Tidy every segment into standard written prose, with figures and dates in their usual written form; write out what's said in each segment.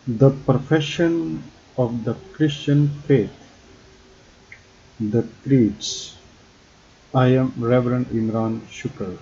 The profession of the Christian faith, the creeds. I am Reverend Imran Shuker.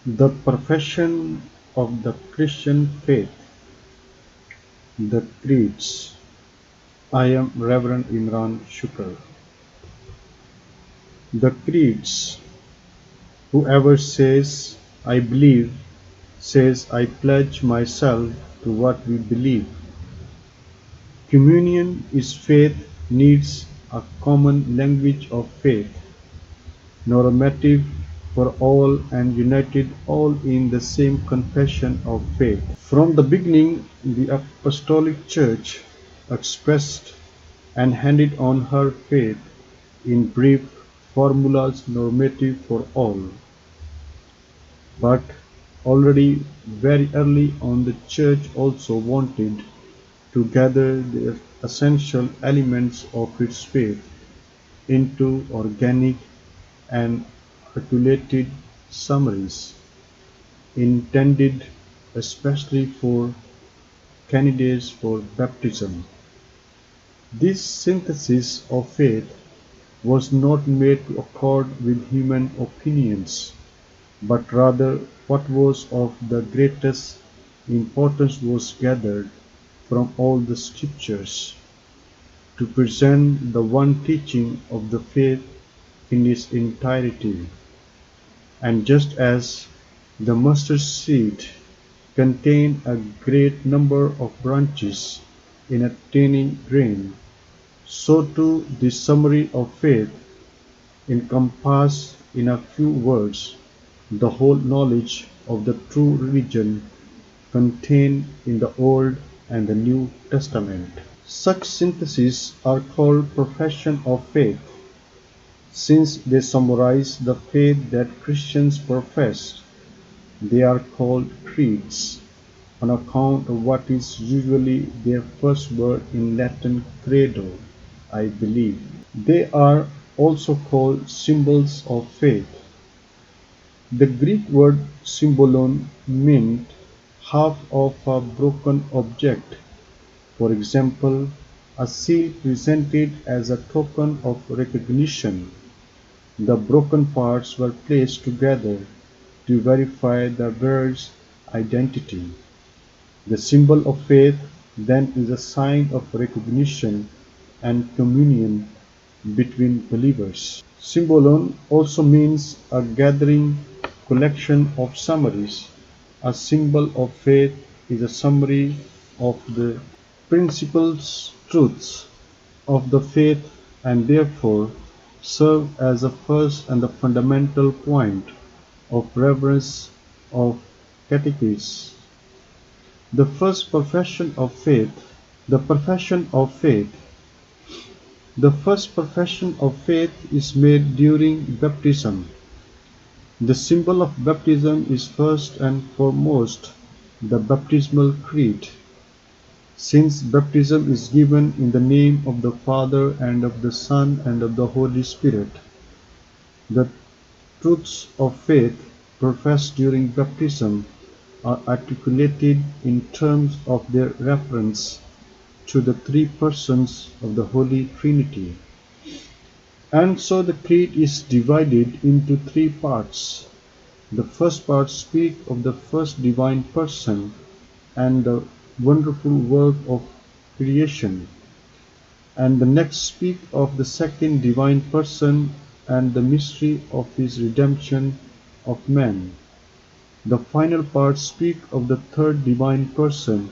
The profession of the Christian faith, the creeds. I am Reverend Imran Shuker. The creeds. Whoever says, I believe, says, I pledge myself to what we believe. Communion is faith needs a common language of faith, normative for all and united all in the same confession of faith. From the beginning, the Apostolic Church expressed and handed on her faith in brief formulas normative for all. But already very early on the Church also wanted to gather the essential elements of its faith into organic and articulated summaries, intended especially for candidates for baptism. This synthesis of faith was not made to accord with human opinions, but rather what was of the greatest importance was gathered from all the scriptures, to present the one teaching of the faith in its entirety. And just as the mustard seed contained a great number of branches in a tiny grain, so too the summary of faith encompassed in a few words the whole knowledge of the true religion contained in the Old and the New Testament. Such syntheses are called profession of faith, since they summarize the faith that Christians profess. They are called creeds, on account of what is usually their first word in Latin credo, I believe. They are also called symbols of faith. The Greek word symbolon meant half of a broken object, for example, a seal presented as a token of recognition. The broken parts were placed together to verify the bearer's identity. The symbol of faith then is a sign of recognition and communion between believers. Symbolon also means a gathering collection of summaries. A symbol of faith is a summary of the principles, truths of the faith, and therefore serve as a first and the fundamental point of reverence of catechists. The first profession of faith, the profession of faith. The first profession of faith is made during baptism. The symbol of baptism is first and foremost the Baptismal Creed, since baptism is given in the name of the Father and of the Son and of the Holy Spirit. The truths of faith professed during baptism are articulated in terms of their reference to the three persons of the Holy Trinity. And so the creed is divided into three parts. The first part speaks of the first divine person and the wonderful work of creation, and the next speaks of the second divine person and the mystery of his redemption of man. The final part speaks of the third divine person,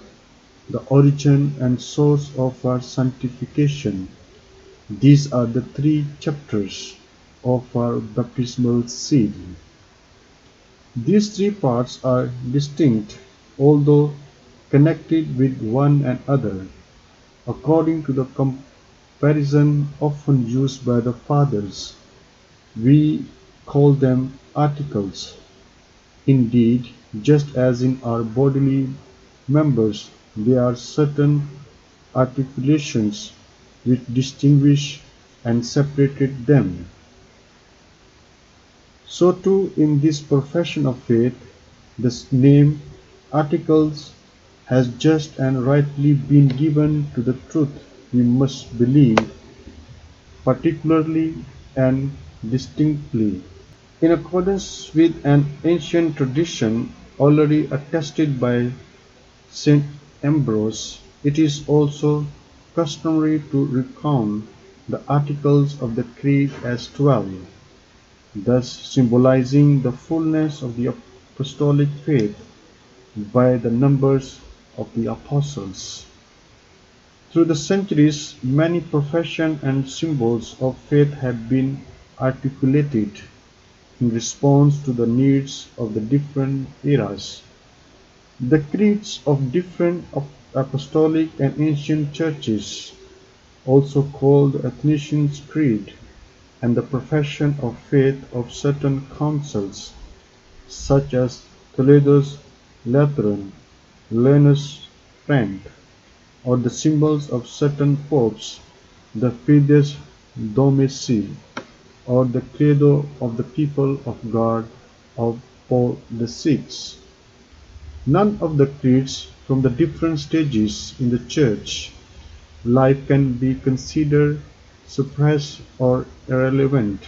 the origin and source of our sanctification. These are the three chapters of our baptismal seal. These three parts are distinct, although connected with one another, according to the comparison often used by the Fathers. We call them articles. Indeed, just as in our bodily members there are certain articulations which distinguish and separated them, so too in this profession of faith the name "articles" has just and rightly been given to the truth we must believe particularly and distinctly. In accordance with an ancient tradition already attested by Saint Ambrose, it is also customary to recount the articles of the Creed as 12, thus symbolizing the fullness of the apostolic faith by the numbers of the apostles. Through the centuries, many professions and symbols of faith have been articulated in response to the needs of the different eras. The creeds of different apostolic and ancient churches, also called the Nissian Creed, and the profession of faith of certain councils, such as Toledo's Lateran, Leon's Trent, or the symbols of certain popes, the Fides Domini, or the Credo of the People of God of Paul VI. None of the creeds from the different stages in the Church life can be considered suppressed or irrelevant.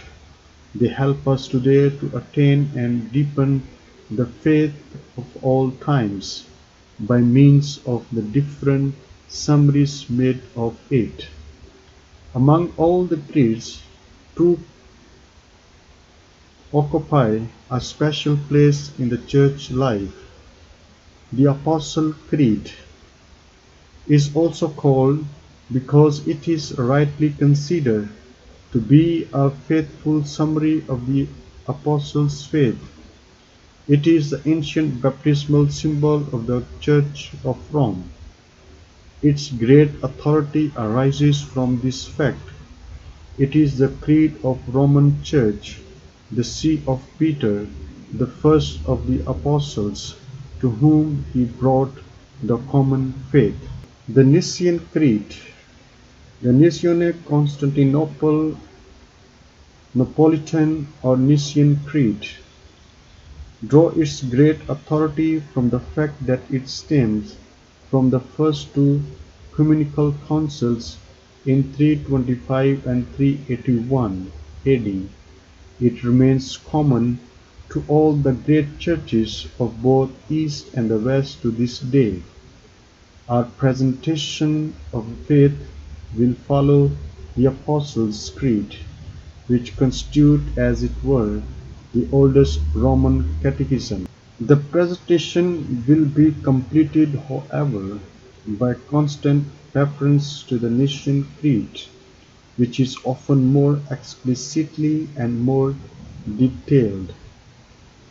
They help us today to attain and deepen the faith of all times by means of the different summaries made of it. Among all the creeds, two occupy a special place in the Church life. The Apostle Creed is also called because it is rightly considered to be a faithful summary of the Apostles' faith. It is the ancient baptismal symbol of the Church of Rome. Its great authority arises from this fact. It is the creed of Roman Church, the see of Peter, the first of the apostles, to whom he brought the common faith. The Nissian Creed, the Nissian Constantinople Neapolitan or Nissian Creed, draw its great authority from the fact that it stems from the first two ecumenical councils in 325 and 381 AD. It remains common to all the great churches of both East and the West to this day. Our presentation of faith will follow the Apostles' Creed, which constitute, as it were, the oldest Roman catechism. The presentation will be completed, however, by constant reference to the Nissian Creed, which is often more explicitly and more detailed.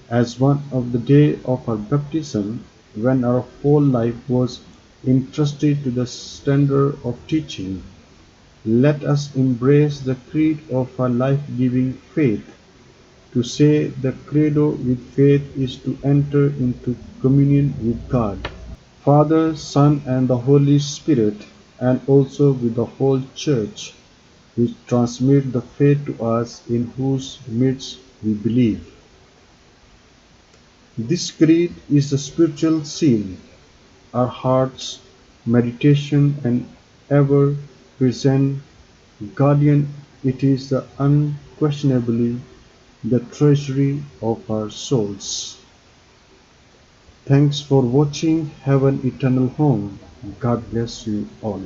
As one of the day of our baptism, when our whole life was entrusted to the standard of teaching, let us embrace the creed of our life-giving faith. To say the Credo with faith is to enter into communion with God, Father, Son, and the Holy Spirit, and also with the whole Church, which transmit the faith to us in whose midst we believe. This creed is the spiritual seal, our heart's meditation and ever-present guardian. It is unquestionably the treasury of our souls. Thanks for watching. Have an eternal home. God bless you all.